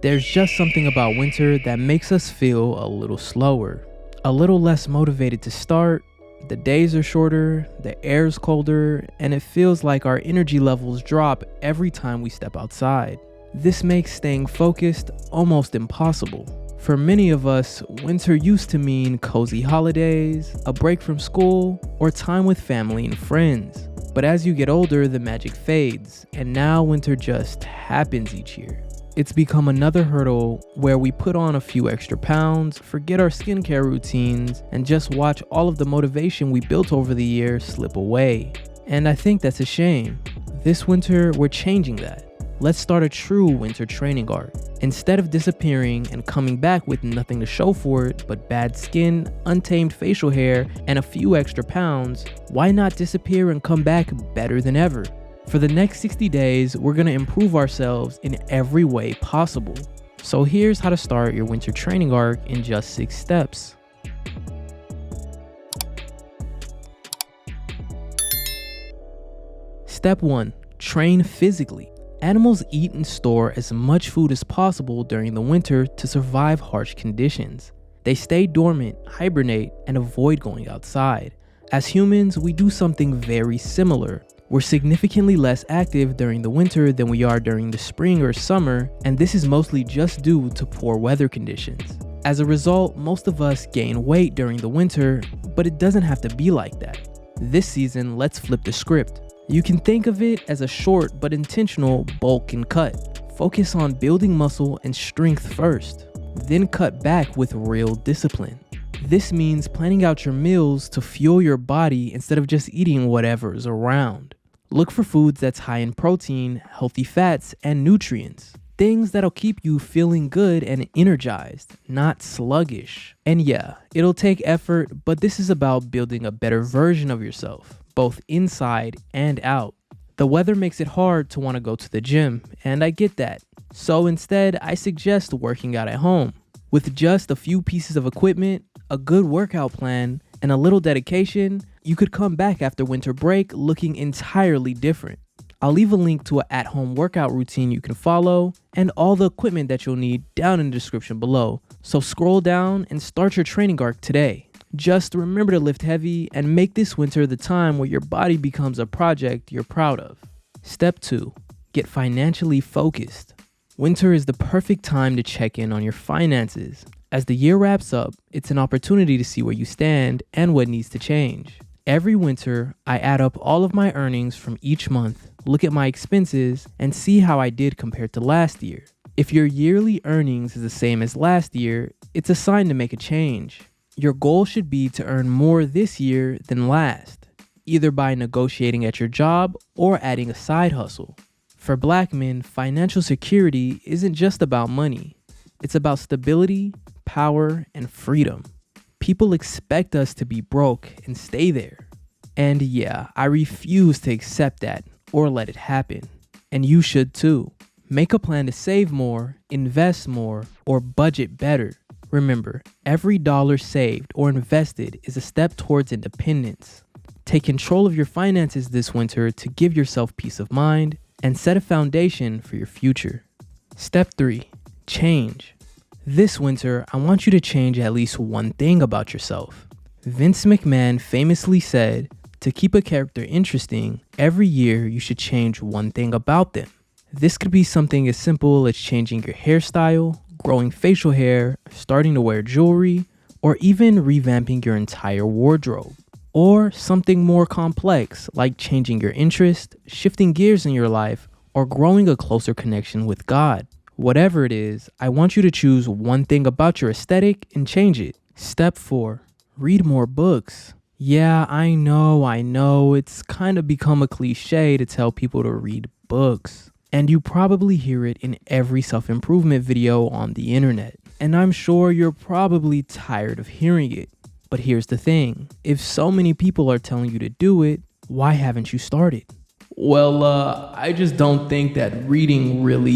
There's just something about winter that makes us feel a little slower, a little less motivated to start. The days are shorter, the air's colder, and it feels like our energy levels drop every time we step outside. This makes staying focused almost impossible. For many of us, winter used to mean cozy holidays, a break from school, or time with family and friends. But as you get older, the magic fades, and now winter just happens each year. It's become another hurdle where we put on a few extra pounds, forget our skincare routines, and just watch all of the motivation we built over the year slip away. And I think that's a shame. This winter, we're changing that. Let's start a true winter training arc. Instead of disappearing and coming back with nothing to show for it but bad skin, untamed facial hair, and a few extra pounds, why not disappear and come back better than ever? For the next 60 days, we're gonna improve ourselves in every way possible. So here's how to start your winter training arc in just 6 steps. Step 1. Train physically. Animals eat and store as much food as possible during the winter to survive harsh conditions. They stay dormant, hibernate, and avoid going outside. As humans, we do something very similar. We're significantly less active during the winter than we are during the spring or summer, and this is mostly just due to poor weather conditions. As a result, most of us gain weight during the winter, but it doesn't have to be like that. This season, let's flip the script. You can think of it as a short but intentional bulk and cut. Focus on building muscle and strength first, then cut back with real discipline. This means planning out your meals to fuel your body instead of just eating whatever's around. Look for foods that's high in protein, healthy fats, and nutrients. Things that'll keep you feeling good and energized, not sluggish. And yeah, it'll take effort, but this is about building a better version of yourself, both inside and out. The weather makes it hard to want to go to the gym, and I get that. So instead, I suggest working out at home. With just a few pieces of equipment, a good workout plan, and a little dedication, you could come back after winter break looking entirely different. I'll leave a link to an at-home workout routine you can follow and all the equipment that you'll need down in the description below. So scroll down and start your training arc today. Just remember to lift heavy and make this winter the time where your body becomes a project you're proud of. Step 2. Get financially focused. Winter is the perfect time to check in on your finances. As the year wraps up, it's an opportunity to see where you stand and what needs to change. Every winter, I add up all of my earnings from each month, look at my expenses, and see how I did compared to last year. If your yearly earnings is the same as last year, it's a sign to make a change. Your goal should be to earn more this year than last, either by negotiating at your job or adding a side hustle. For Black men, financial security isn't just about money. It's about stability, power, and freedom. People expect us to be broke and stay there. And yeah, I refuse to accept that or let it happen. And you should too. Make a plan to save more, invest more, or budget better. Remember, every dollar saved or invested is a step towards independence. Take control of your finances this winter to give yourself peace of mind and set a foundation for your future. Step 3. Change. This winter, I want you to change at least one thing about yourself. Vince McMahon famously said, to keep a character interesting, every year you should change one thing about them. This could be something as simple as changing your hairstyle, growing facial hair, starting to wear jewelry, or even revamping your entire wardrobe. Or something more complex like changing your interest, shifting gears in your life, or growing a closer connection with God. Whatever it is, I want you to choose one thing about your aesthetic and change it. Step 4. Read more books. Yeah, I know, it's kind of become a cliche to tell people to read books. And you probably hear it in every self-improvement video on the internet. And I'm sure you're probably tired of hearing it. But here's the thing, if so many people are telling you to do it, why haven't you started? Well, I just don't think that reading really,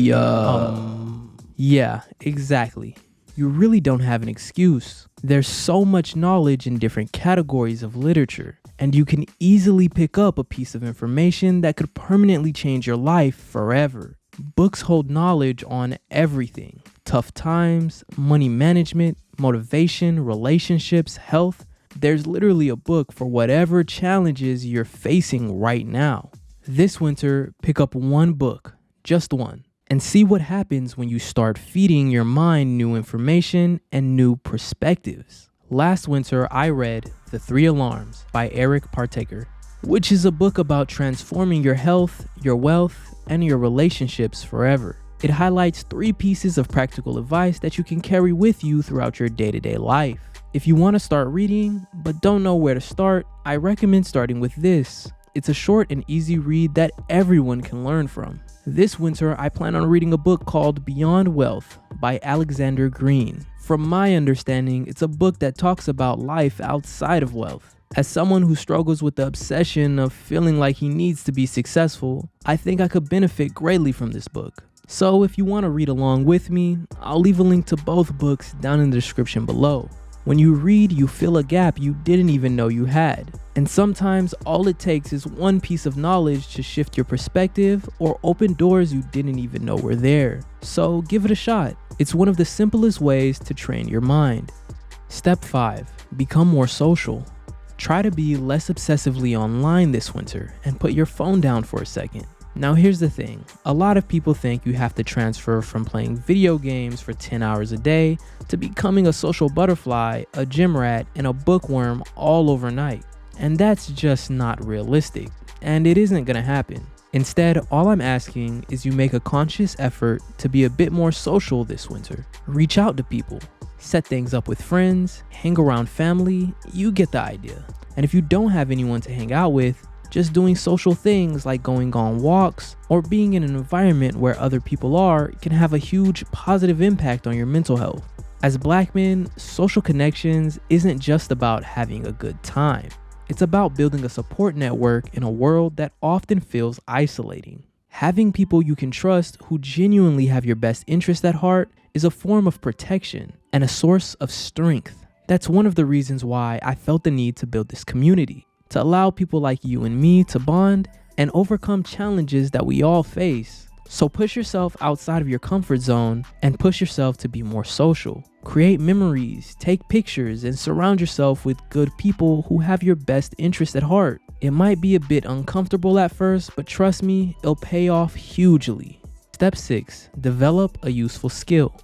Yeah, exactly. You really don't have an excuse. There's so much knowledge in different categories of literature, and you can easily pick up a piece of information that could permanently change your life forever. Books hold knowledge on everything. tough times, money management, motivation, relationships, health. There's literally a book for whatever challenges you're facing right now. This winter, pick up one book, just one, and see what happens when you start feeding your mind new information and new perspectives. Last winter, I read The 3 Alarms by Eric Partaker, which is a book about transforming your health, your wealth, and your relationships forever. It highlights 3 pieces of practical advice that you can carry with you throughout your day-to-day life. If you want to start reading, but don't know where to start, I recommend starting with this. It's a short and easy read that everyone can learn from. This winter, I plan on reading a book called Beyond Wealth by Alexander Green. From my understanding, it's a book that talks about life outside of wealth. As someone who struggles with the obsession of feeling like he needs to be successful, I think I could benefit greatly from this book. So if you want to read along with me, I'll leave a link to both books down in the description below. When you read, you fill a gap you didn't even know you had. And sometimes all it takes is one piece of knowledge to shift your perspective or open doors you didn't even know were there. So give it a shot. It's one of the simplest ways to train your mind. Step 5. Become more social. Try to be less obsessively online this winter and put your phone down for a second. Now here's the thing, a lot of people think you have to transfer from playing video games for 10 hours a day to becoming a social butterfly, a gym rat, and a bookworm all overnight. And that's just not realistic, and it isn't gonna happen. Instead, all I'm asking is you make a conscious effort to be a bit more social this winter. Reach out to people, set things up with friends, hang around family, you get the idea. And if you don't have anyone to hang out with, just doing social things like going on walks or being in an environment where other people are can have a huge positive impact on your mental health. As Black men, social connections isn't just about having a good time. It's about building a support network in a world that often feels isolating. Having people you can trust who genuinely have your best interest at heart is a form of protection and a source of strength. That's one of the reasons why I felt the need to build this community, to allow people like you and me to bond and overcome challenges that we all face. So push yourself outside of your comfort zone and push yourself to be more social. Create memories, take pictures, and surround yourself with good people who have your best interest at heart. It might be a bit uncomfortable at first, but trust me, it'll pay off hugely. Step 6, develop a useful skill.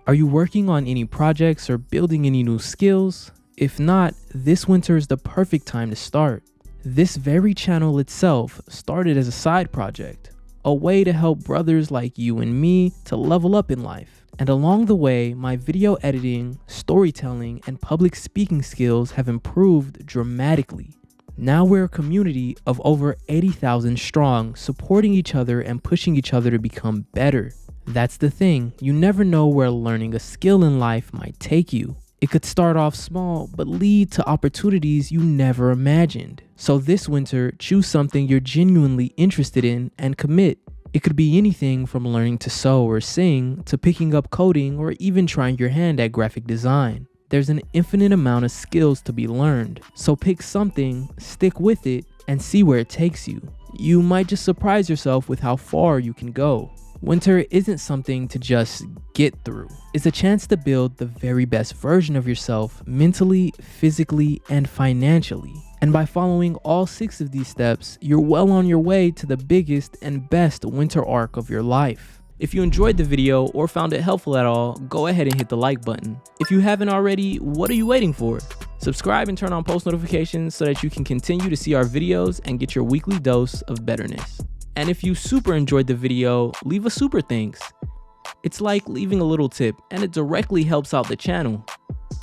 Are you working on any projects or building any new skills? If not, this winter is the perfect time to start. This very channel itself started as a side project, a way to help brothers like you and me to level up in life. And along the way, my video editing, storytelling, and public speaking skills have improved dramatically. Now we're a community of over 80,000 strong, supporting each other and pushing each other to become better. That's the thing, you never know where learning a skill in life might take you. It could start off small, but lead to opportunities you never imagined. So this winter, choose something you're genuinely interested in and commit. It could be anything from learning to sew or sing, to picking up coding, or even trying your hand at graphic design. There's an infinite amount of skills to be learned. So pick something, stick with it, and see where it takes you. You might just surprise yourself with how far you can go. Winter isn't something to just get through. It's a chance to build the very best version of yourself mentally, physically, and financially. And by following all 6 of these steps, you're well on your way to the biggest and best winter arc of your life. If you enjoyed the video or found it helpful at all, go ahead and hit the like button. If you haven't already, what are you waiting for? Subscribe and turn on post notifications so that you can continue to see our videos and get your weekly dose of betterness. And if you super enjoyed the video, leave a super thanks. It's like leaving a little tip and it directly helps out the channel.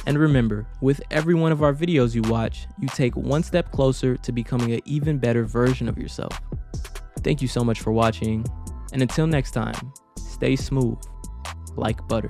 And remember, with every one of our videos you watch, you take one step closer to becoming an even better version of yourself. Thank you so much for watching, and until next time, stay smooth like butter.